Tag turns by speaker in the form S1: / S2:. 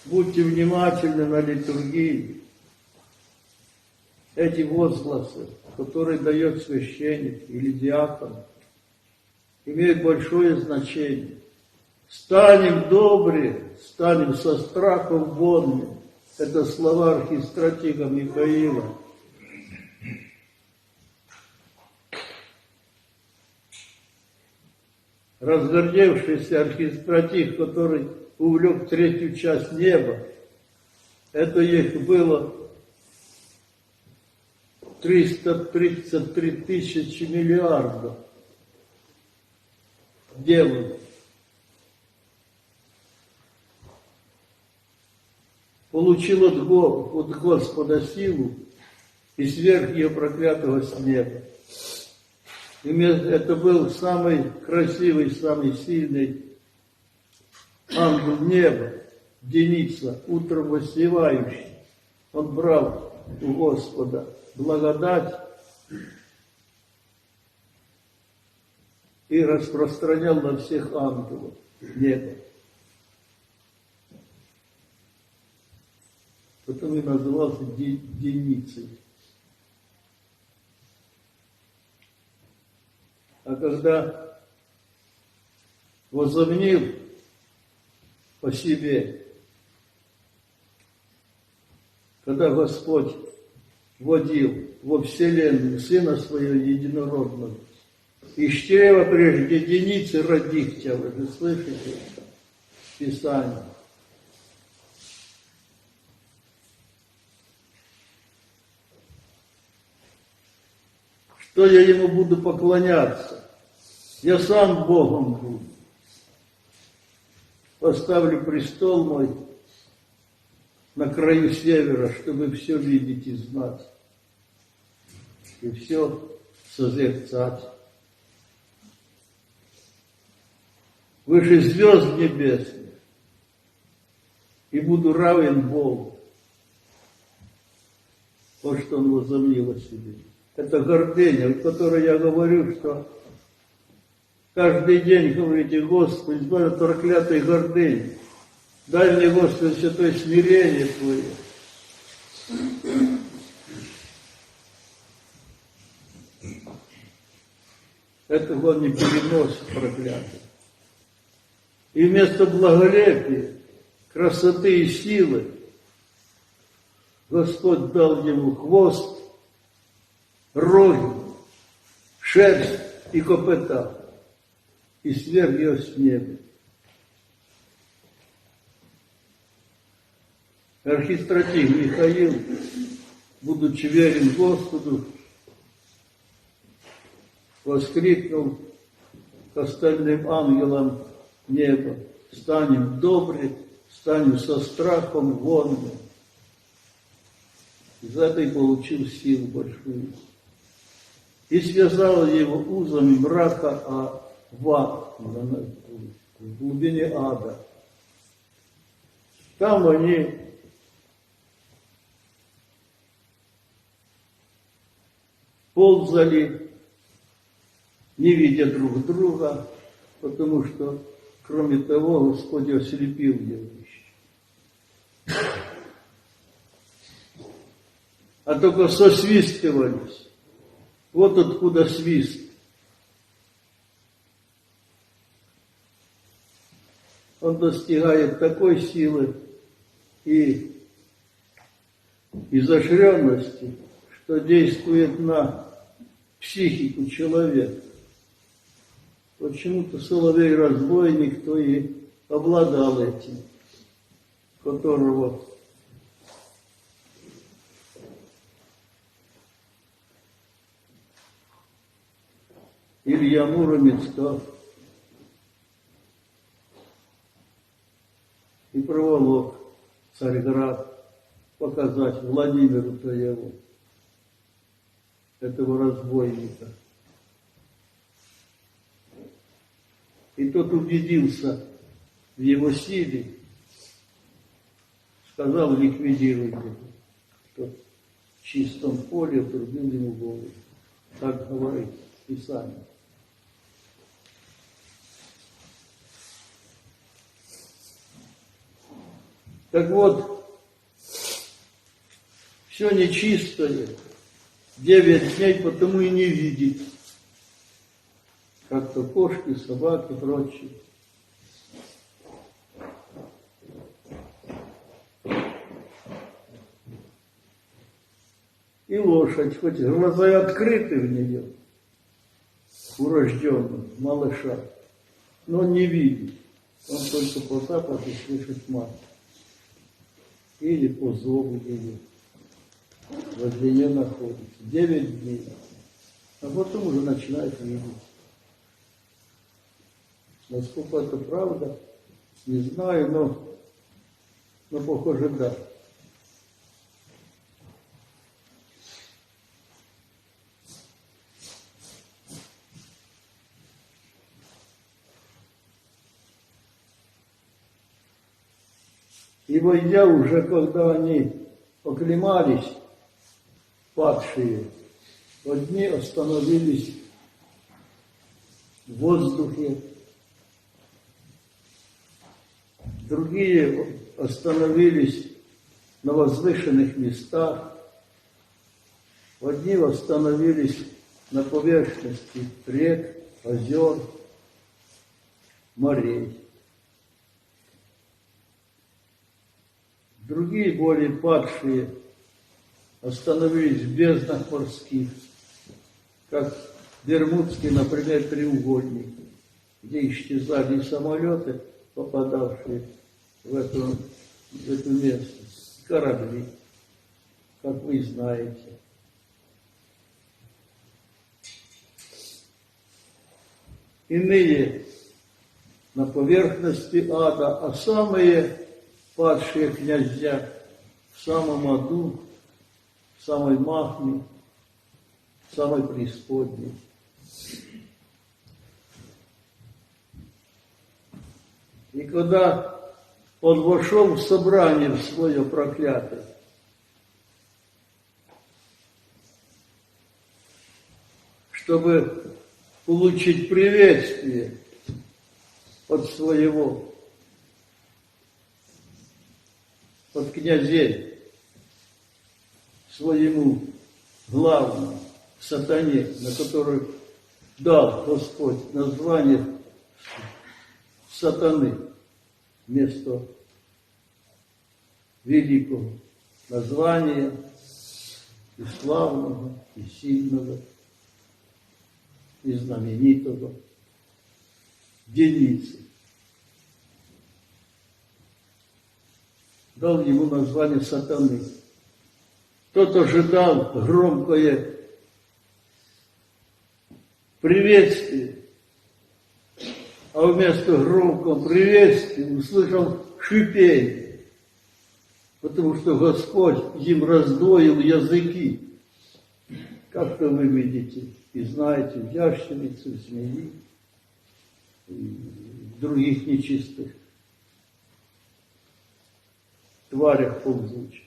S1: Будьте внимательны на литургии. Эти возгласы, которые дает священник или диакон, имеют большое значение. Станем добры, станем со страхом вонны. Это слова архистратига Михаила. Разгордевшийся архистратиг, который увлек третью часть неба, это их было 333 тысячи миллиардов демонов. Получил от Господа силу и сверх ее проклятого с неба. И это был самый красивый, самый сильный ангел неба, Деница, утром воссевающий. Он брал у Господа благодать и распространял на всех ангелов неба. Потом и назывался Деницей. А когда возомнил по себе, когда Господь вводил во вселенную Сына Своего Единородного, из чрева прежде Деницы родих тебя, вы же слышите Писание. Что я ему буду поклоняться? Я сам Богом буду. Поставлю престол мой на краю севера, чтобы все видеть и знать. И все созерцать. Выше звезд небесных. И буду равен Богу. Вот что он возомнил о себе. Это гордыня, о которой я говорю, что каждый день говорите: Господи, избави от проклятой гордыни. Дай мне, Господи, святое смирение Твое. Этого он не переносит, проклятый. И вместо благолепия, красоты и силы Господь дал ему хвост, роги, шерсть и копыта, и сверх ее с неба. Архистратиг Михаил, будучи верен Господу, воскликнул к остальным ангелам неба: станем добры, станем со страхом вонны. Из этой получил силу большую. И связал его узами мрака, в ад, в глубине ада. Там они ползали, не видя друг друга, потому что, кроме того, Господь ослепил его еще. А только сосвистывались. Вот откуда свист. Он достигает такой силы и изощренности, что действует на психику человека. Почему-то соловей-разбойник, то и обладал этим, которого Илья Муромец, и проволок Царьград показать Владимиру Таеву, этого разбойника. И тот убедился в его силе, сказал: ликвидируйте, что в чистом поле отрубил ему голову. Так говорит Писание. Так вот, все нечистое 9 дней потому и не видит, как то кошки, собаки и прочие. И лошадь, хоть глаза и открыты в нее, у рожденного малыша, но он не видит. Он только по запаху слышит мать. Или по зову ее. Возле нее находится. 9 дней. А потом уже начинает видеть. Насколько это правда, не знаю, но похоже, да. И войдя уже, когда они оклемались, падшие, одни остановились в воздухе, другие остановились на возвышенных местах, одни остановились на поверхности рек, озер, морей. Другие, более падшие, остановились в безднах морских, как Бермудский, например, треугольник, где исчезали самолеты, попадавшие в эту местность, корабли, как вы знаете. Иные на поверхности ада, а самые падшие князья в самом аду, в самой махме, в самой преисподней. И когда он вошел в собрание в свое проклятое, чтобы получить приветствие от князей, своему главному сатане, на который дал Господь название сатаны вместо великого названия и славного, и сильного, и знаменитого Деницы. Дал ему название сатаны. Тот ожидал громкое приветствие, а вместо громкого приветствия услышал шипение, потому что Господь им раздвоил языки. Как-то вы видите и знаете в ящерице, в змеи, и в других нечистых тварях ползучих.